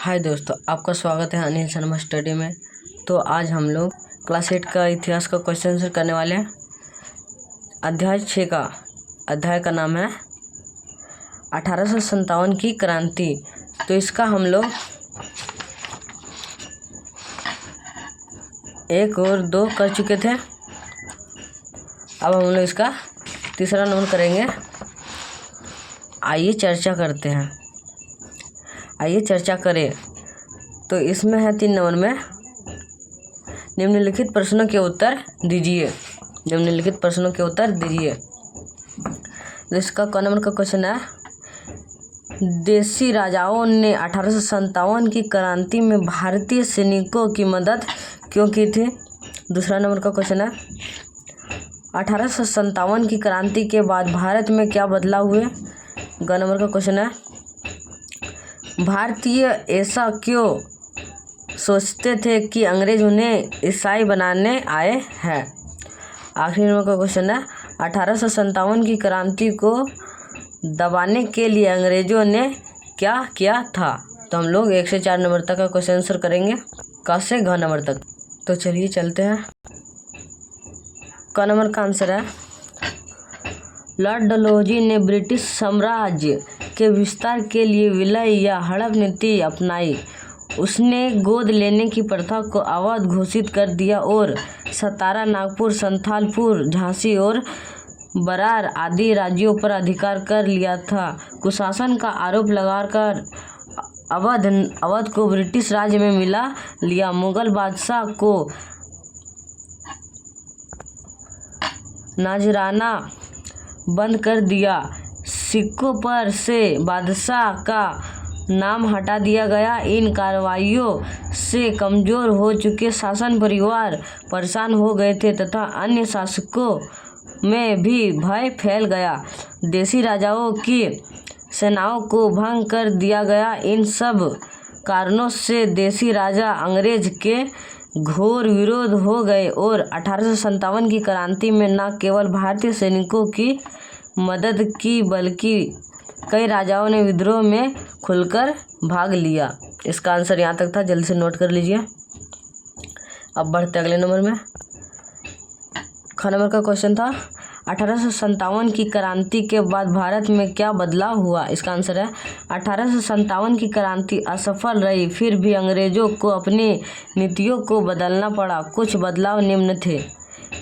हाय दोस्तों, आपका स्वागत है अनिल शर्मा स्टडी में। तो आज हम लोग क्लास 8 का इतिहास का क्वेश्चन आंसर करने वाले हैं। अध्याय 6 का अध्याय का नाम है 1857 की क्रांति। तो इसका हम लोग 1 और 2 कर चुके थे। अब हम लोग इसका तीसरा नंबर करेंगे। आइए चर्चा करें। तो इसमें है 3 नंबर में निम्नलिखित प्रश्नों के उत्तर दीजिए। तो इसका क नंबर का क्वेश्चन है, देशी राजाओं ने 1857 की क्रांति में भारतीय सैनिकों की मदद क्यों की थी। दूसरा नंबर का क्वेश्चन है, 1857 की क्रांति के बाद भारत में क्या बदलाव हुए। ग नंबर का क्वेश्चन है, भारतीय ऐसा क्यों सोचते थे कि अंग्रेज उन्हें ईसाई बनाने आए हैं। आखिरी नंबर का क्वेश्चन है, 1857 की क्रांति को दबाने के लिए अंग्रेजों ने क्या किया था। तो हम लोग 1 से 4 नंबर तक का क्वेश्चन आंसर करेंगे, क से घ नंबर तक। तो चलिए चलते हैं। क नंबर का आंसर है, लॉर्ड डलहौजी ने ब्रिटिश साम्राज्य के विस्तार के लिए विलय या हड़प नीति अपनाई। उसने गोद लेने की प्रथा को अवैध घोषित कर दिया और सतारा, नागपुर, संथालपुर, झांसी और बरार आदि राज्यों पर अधिकार कर लिया था। कुशासन का आरोप लगाकर अवध को ब्रिटिश राज में मिला लिया। मुगल बादशाह को नजराना बंद कर दिया। सिक्कों पर से बादशाह का नाम हटा दिया गया। इन कार्रवाइयों से कमजोर हो चुके शासन परिवार परेशान हो गए थे तथा अन्य शासकों में भी भय फैल गया। देशी राजाओं की सेनाओं को भंग कर दिया गया। इन सब कारणों से देशी राजा अंग्रेज के घोर विरोध हो गए और 1857 की क्रांति में न केवल भारतीय सैनिकों की मदद की बल्कि कई राजाओं ने विद्रोह में खुलकर भाग लिया। इसका आंसर यहाँ तक था, जल्दी से नोट कर लीजिए। अब बढ़ते अगले नंबर में। ख नंबर का क्वेश्चन था, 1857 की क्रांति के बाद भारत में क्या बदलाव हुआ। इसका आंसर है, 1857 की क्रांति असफल रही, फिर भी अंग्रेजों को अपनी नीतियों को बदलना पड़ा। कुछ बदलाव निम्न थे।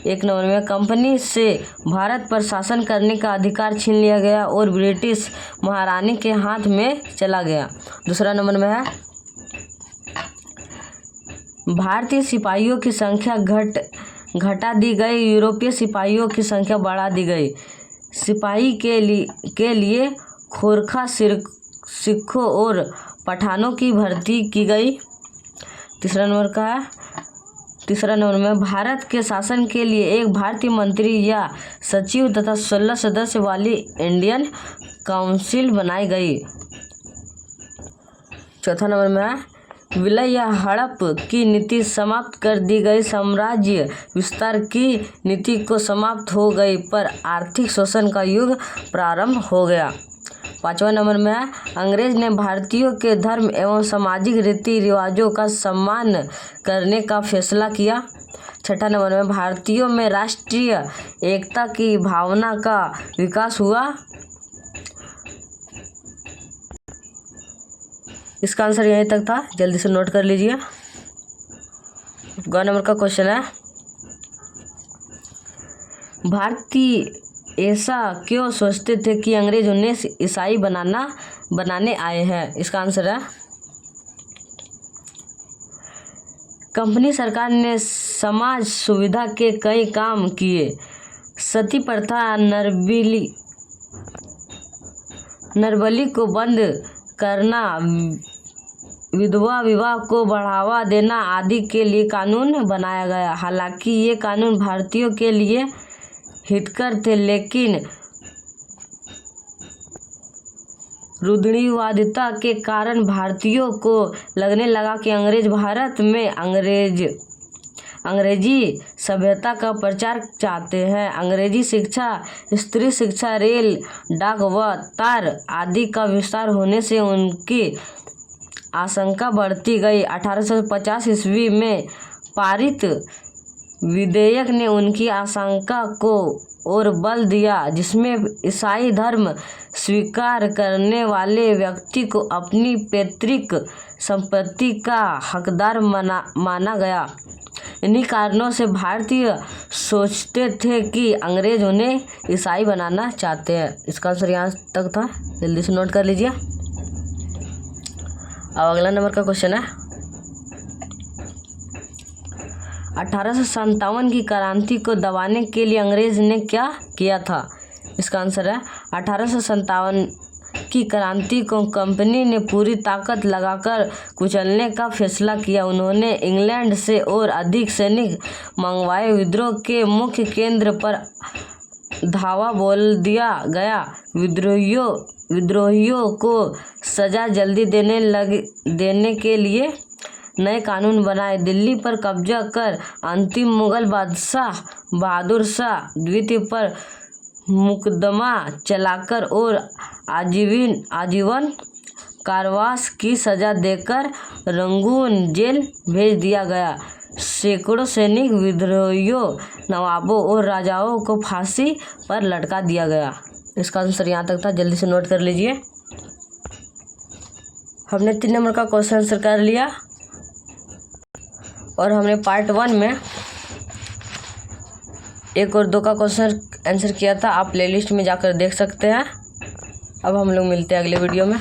1 नंबर में, कंपनी से भारत पर शासन करने का अधिकार छीन लिया गया और ब्रिटिश महारानी के हाथ में चला गया। दूसरा नंबर में है, भारतीय सिपाहियों की संख्या घटा दी गई, यूरोपीय सिपाहियों की संख्या बढ़ा दी गई। सिपाही के लिए खोरखा सिखों और पठानों की भर्ती की गई। तीसरा नंबर में, भारत के शासन के लिए एक भारतीय मंत्री या सचिव तथा 16 सदस्य वाली इंडियन काउंसिल बनाई गई। चौथा नंबर में, विलय या हड़प की नीति समाप्त कर दी गई। साम्राज्य विस्तार की नीति को समाप्त हो गई पर आर्थिक शोषण का युग प्रारंभ हो गया। 5वां नंबर में है, अंग्रेज ने भारतीयों के धर्म एवं सामाजिक रीति रिवाजों का सम्मान करने का फैसला किया। 6ठा नंबर में, भारतीयों में राष्ट्रीय एकता की भावना का विकास हुआ। इसका आंसर यहीं तक था, जल्दी से नोट कर लीजिए। ग नंबर का क्वेश्चन है, भारतीय ऐसा क्यों सोचते थे कि अंग्रेज उन्हें ईसाई बनाने आए हैं। इसका आंसर है, कंपनी सरकार ने समाज सुविधा के कई काम किए। सती प्रथा, नरबली को बंद करना, विधवा विवाह को बढ़ावा देना आदि के लिए कानून बनाया गया। हालांकि ये कानून भारतीयों के लिए हितकर थे, लेकिन रूढ़िवादिता के कारण भारतीयों को लगने लगा कि अंग्रेज भारत में अंग्रेजी सभ्यता का प्रचार चाहते हैं। अंग्रेजी शिक्षा, स्त्री शिक्षा, रेल, डाक व तार आदि का विस्तार होने से उनकी आशंका बढ़ती गई। 1850 ईस्वी में पारित विधेयक ने उनकी आशंका को और बल दिया, जिसमें ईसाई धर्म स्वीकार करने वाले व्यक्ति को अपनी पैतृक संपत्ति का हकदार माना गया। इन्हीं कारणों से भारतीय सोचते थे कि अंग्रेज उन्हें ईसाई बनाना चाहते हैं। इसका आंसर यहाँ तक था, जल्दी से नोट कर लीजिए। अब अगला नंबर का क्वेश्चन है, 1857 की क्रांति को दबाने के लिए अंग्रेज ने क्या किया था? इसका आंसर है 1857 की क्रांति को कंपनी ने पूरी ताकत लगाकर कुचलने का फैसला किया। उन्होंने इंग्लैंड से और अधिक सैनिक मंगवाए। विद्रोह के मुख्य केंद्र पर धावा बोल दिया गया। विद्रोहियों को सजा जल्दी देने के लिए नए कानून बनाए। दिल्ली पर कब्जा कर अंतिम मुगल बादशाह बहादुर शाह द्वितीय पर मुकदमा चलाकर और आजीवन कारावास की सजा देकर रंगून जेल भेज दिया गया। सैकड़ों सैनिक विद्रोहियों, नवाबों और राजाओं को फांसी पर लटका दिया गया। इसका आंसर यहाँ तक था, जल्दी से नोट कर लीजिए। हमने 3 नंबर का क्वेश्चन आंसर कर लिया और हमने पार्ट 1 में 1 और 2 का क्वेश्चन आंसर किया था। आप प्लेलिस्ट में जाकर देख सकते हैं। अब हम लोग मिलते हैं अगले वीडियो में।